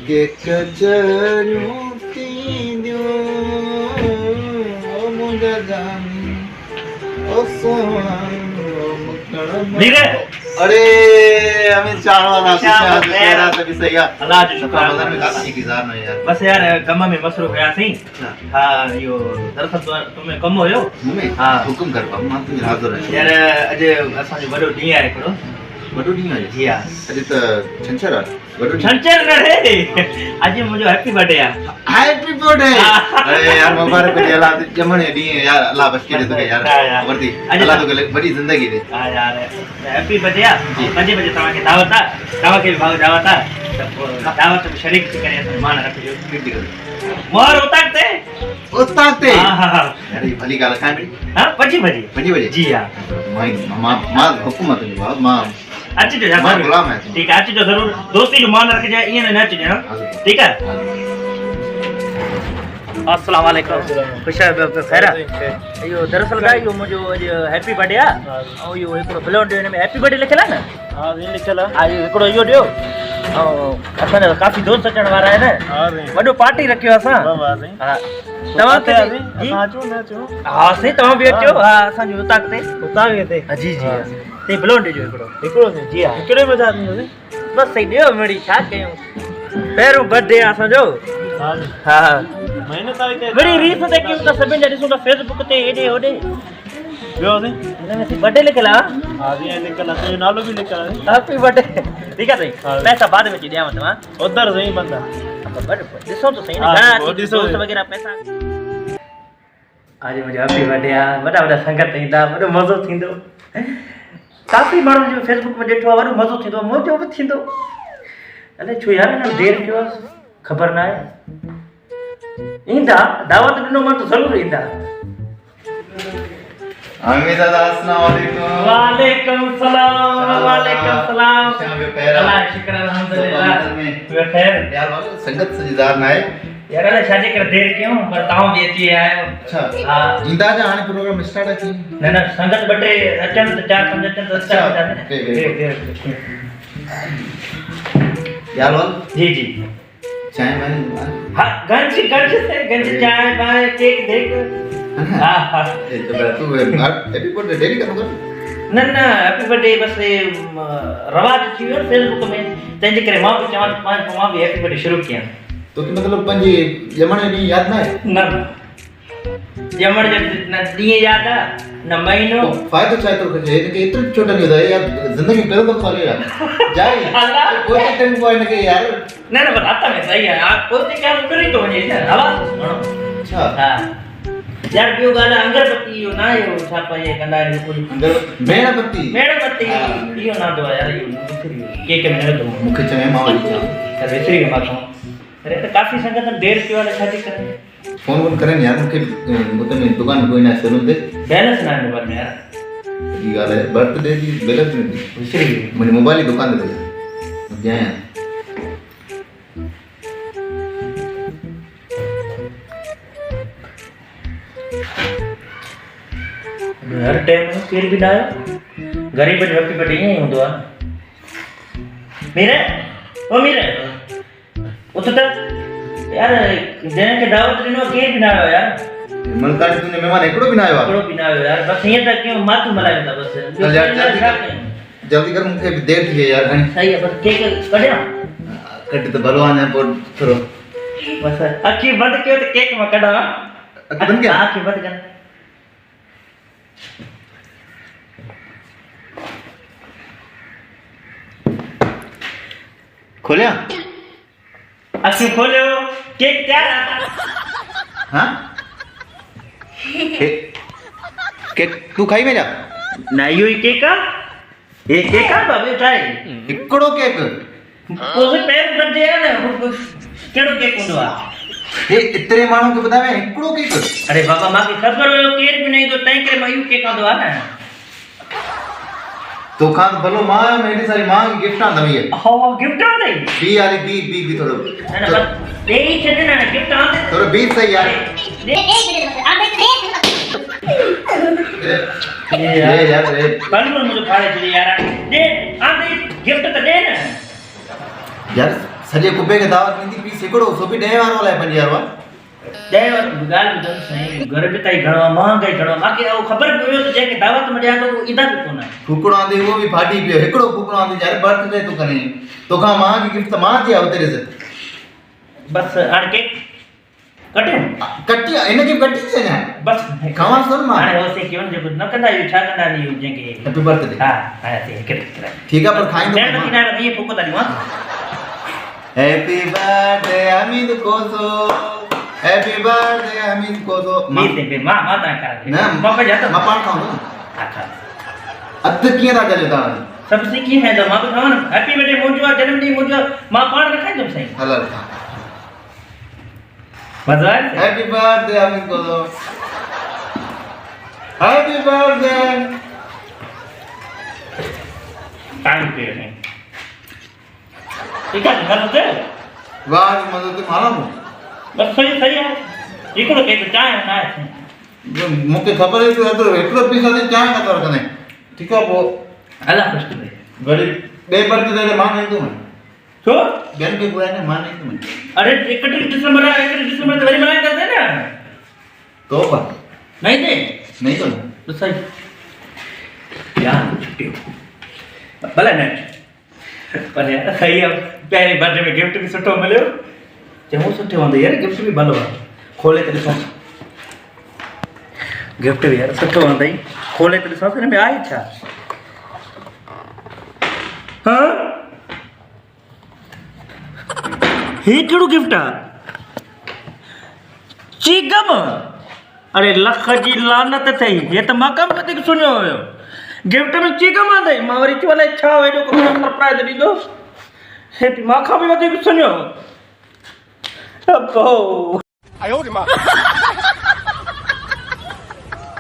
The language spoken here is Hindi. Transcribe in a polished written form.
के कचरियों तींदियों ओ मुझे जानी ओ सोना मीरे अरे हमें चार वाला कह रहा था भी सही है अल्लाह जो शुक्र रमजान में काफी इंतजार में यार बस यार कम में मसरूफ हुआ सी हां यो दरअसल तुम्हें कम होयो मुमे हां हुकुम कर पाऊं मां तुझे हाजिर है यार अजे असा जो बड़ो डी आहे हिकड़ो वडो डी है जी हां अरे तो छंछर है वडो छंछर न रे आज मुझे हैप्पी बर्थडे है हैप्पी बर्थडे अरे यार मुबारक हो अल्लाह जमने दी यार अल्लाह बस के दे यार वर्दी अल्लाह तो बड़ी जिंदगी दे हां यार हैप्पी बर्थडे 5 बजे तवा के दावत तवा के भाग दावत दावत में शरीक थी करे मेहमान रखियो कितनी कर मोर उतारते हां अरे भली गाल काई बड़ी हां 5 बजे जी हां मां हुकूमत दी बाप मां अच्छी जो यार गुलाम है ठीक है अच्छी जो जरूर दोस्ती जो मान रख जाए ये ना नच जाए ठीक है अस्सलाम वालेकुम खुश है खैर यो दरअसल गाय यो मुझे हैप्पी बर्थडे आ और यो एकड़ो ब्लड डे में हैप्पी बर्थडे लिखला ना हां ये लिखला आ एकड़ो यो दियो असन काफी दोस्त अचण वारा है ना बड़ो पार्टी रखियो असा हां तवा ते जी अचो ना अचो हां से तवा भी अचो हां असा जो उताकते ते जी जी ते ब्लड जो एकड़ो जी हां केड़े मजा आनी बस सही दियो मेरी छा कयो पेरो बर्थडे असा जो हां हां महीने तारीख बड़ी रीत से क्यों तो सभी ने दिसो फेसबुक ते एडे ओडे जो से इने से बर्थडे लिखला हां जी लिखला तो नालो भी लिखला हैप्पी बर्थडे ठीक है सही पैसा बाद में दिया मत हां उधर सही बंदा दिसो तो सही ना दोस्त वगैरह पैसा आज मुझे हैप्पी बर्थडे आ बड़ा संगत इंदा बड़ो मजो थिंदो काफी माण्हू जो फेसबुक में ॾिठो आहे वॾो मज़ो थींदो आहे मुंहिंजो बि थींदो अलाए छो यार हिन देरि कयो आहे ख़बर न आहे ईंदा दावत ॾिनो मां त ज़रूरु ईंदा अमीर दादा अस्सलाम वालेकुम वालेकुम सलाम अल्लाह शुक्र अल्हम्दुलिल्लाह वे खैर यार संगत सजीदार ना है यार अलाए छाजे करे देरि कयूं पर तव्हां बि अची आयो अच्छा हां ईंदा जा हाणे प्रोग्राम स्टार्ट थी न संगत बटे अचन त 4-5 अचन त स्टार्ट यार वाल जी जी चाय वाली हां गंज चाय बाय केक देख हां हां ये तो बड़ा तू हैप्पी बर्थडे डेली करूंगा न हैप्पी बर्थडे बस रवाज थी वियो फेसबुक में तंहिंजे करे मां बि चवां मां बि हैप्पी बर्थडे शुरू कयां तो मतलब पंजी जमण डी याद ना है न जमण जे न डी याद आ न महीनो फायदो चाहे तो कहे कि इतना छोटा नहीं होता है यार जिंदगी में पहले तो खोले यार जाए कोई टाइम को है कि यार न बताता मैं सही है आप कोई क्या करी तो वने आवाज सुनो अच्छा हां यार बियो गाल अंगरबत्ती यो ना यो छापा ये कंदा है कोई मेणबत्ती यो ना दो यार यो विसरी के मेरे तो मुखे चमे मावली तो विसरी के माथो अरे तो काफी संगत देर के वाले शादी करे फोन करें यार मुखे मतलब में दुकान कोई ना सलून दे बैलेंस ना मोबाइल में यार ये गाल है बर्थडे दी बैलेंस में दी विसरी मुझे मोबाइल की दुकान दे जाए हर टाइम में केर भी ना आयो गरीब जो हैप्पी बर्थडे ही होंदो आ मेरे उत त यार जने के दावत दिनो केर भी ना आयो यार मलकानी तूने मेहमान एकड़ो भी ना आयो यार बस ये तक क्यों मातू मलाई था बस जल्दी कर मुखे देर थी यार सही है बस केक कढया कट तो भगवान है पर थोड़ो बस अखी बंद कियो तो केक में कढा बंद क्या आंखें बंद कर खोलिया अखी खोलो केक तैयार हां केक तू खाई में जा ना यो केक का ये केक का बाबे ट्राई इकड़ो केक कोई पैर बन गया ना केड़ो केक हुंदो आ ये इतने माण्हू के बतावे इकड़ो केक अरे बाबा मां के खबर हो केक भी नहीं तो तई करे मां यो केक आंदो आ ना तो खान भलो मां मेरी सारी मां की गिफ्ट आंदा है हां गिफ्ट आंदे बी वाली बी थोड़ो ना बस दे ही छने ना गिफ्ट आंदे थोड़ो बी सही यार ये यार रे कल मुझे फाड़े चली यार दे आंदे गिफ्ट तो दे ना यार सॼे कुबे खे दावत ॾींदी पीस हिकिड़ो सो बि 10 वारो अलाए 50 वारो ॾह ॻाल्हि ॿुधो साईं घर बि ताईं घणो आहे महांगाई घणो आहे मूंखे उहो ख़बर पियो त जंहिंखे दावत में ॾियां थो उहो ईंदा बि कोन फूकड़ो आंदी उहो बि फाटी पियो हिकिड़ो फूकड़ो आंदी यार बर्थडे तूं करे तोखां मां की गिफ्ट त मां थी आहे तेरे से बसि हाणे केक कटियो कटी हिनखे कटी थी अञा बसि खावां थो न मां हाणे होसीं की वञ जेको न कंदा आहियूं छा कंदा आहियूं जंहिंखे हैप्पी बर्थडे हा हाणे हिकिड़े ठीकु आहे पर खाईंदो ॾियण की न ईअं फूको था ॾियूं हैप्पी बर्थडे हमीद कोसो हैप्पी बर्थडे हमीद कोसो मां तव्हां खारां न मां पंहिंजे हथ मां पाण खाऊं हा खा अधु कीअं था कजो तव्हां सभु सिखी खाईंदो मां बि खावां न हैप्पी बर्थडे मुंहिंजो आहे जनमॾींहुं मुंहिंजो मां पाण न खाईंदुमि साईं हलो मज़ो आहे हैप्पी बर्थडे हमीद कोसो हैप्पी बर्थडे टाइम पे नहीं ठीक है घर पे वाह मदद मारा बस सही है हिकिड़ो केक चांहि न आहे मूंखे ख़बर आहे तूं एतिरो हिकिड़ो पीस ते चांहि नथो रखंदे ठीकु आहे पोइ अलाह ख़ुशि करे वरी ॿिए बर्थडे ते मां न ईंदुमि छो ॿियनि खे घुराए न मां न ईंदुमि अरे 31 दिसंबर आहे 31 दिसंबर ते वरी मल्हाईंदासीं न तो पर नहीं दे नहीं तो तो सही यार छुट्टी भले न पर यार सही है पहिरीं बर्थडे में गिफ्ट भी सुठो मिलियो चङो सुठो हूंदो यार गिफ्ट भी भलो आहे खोले त ॾिसो गिफ्ट भी यार सुठो हूंदई खोले त ॾिसो हिन में आहे छा हाँ ही कहिड़ो गिफ्ट आहे चीगम अरे लख जी लानत अथई ये त मां कम वधीक सुञो हुयो गिफ्ट में चीगम आंदई मां वरी चयो अलाए छा हेॾो सरप्राइज़ ॾींदो हैप्पी मां खां बि वधीक सुञो अबो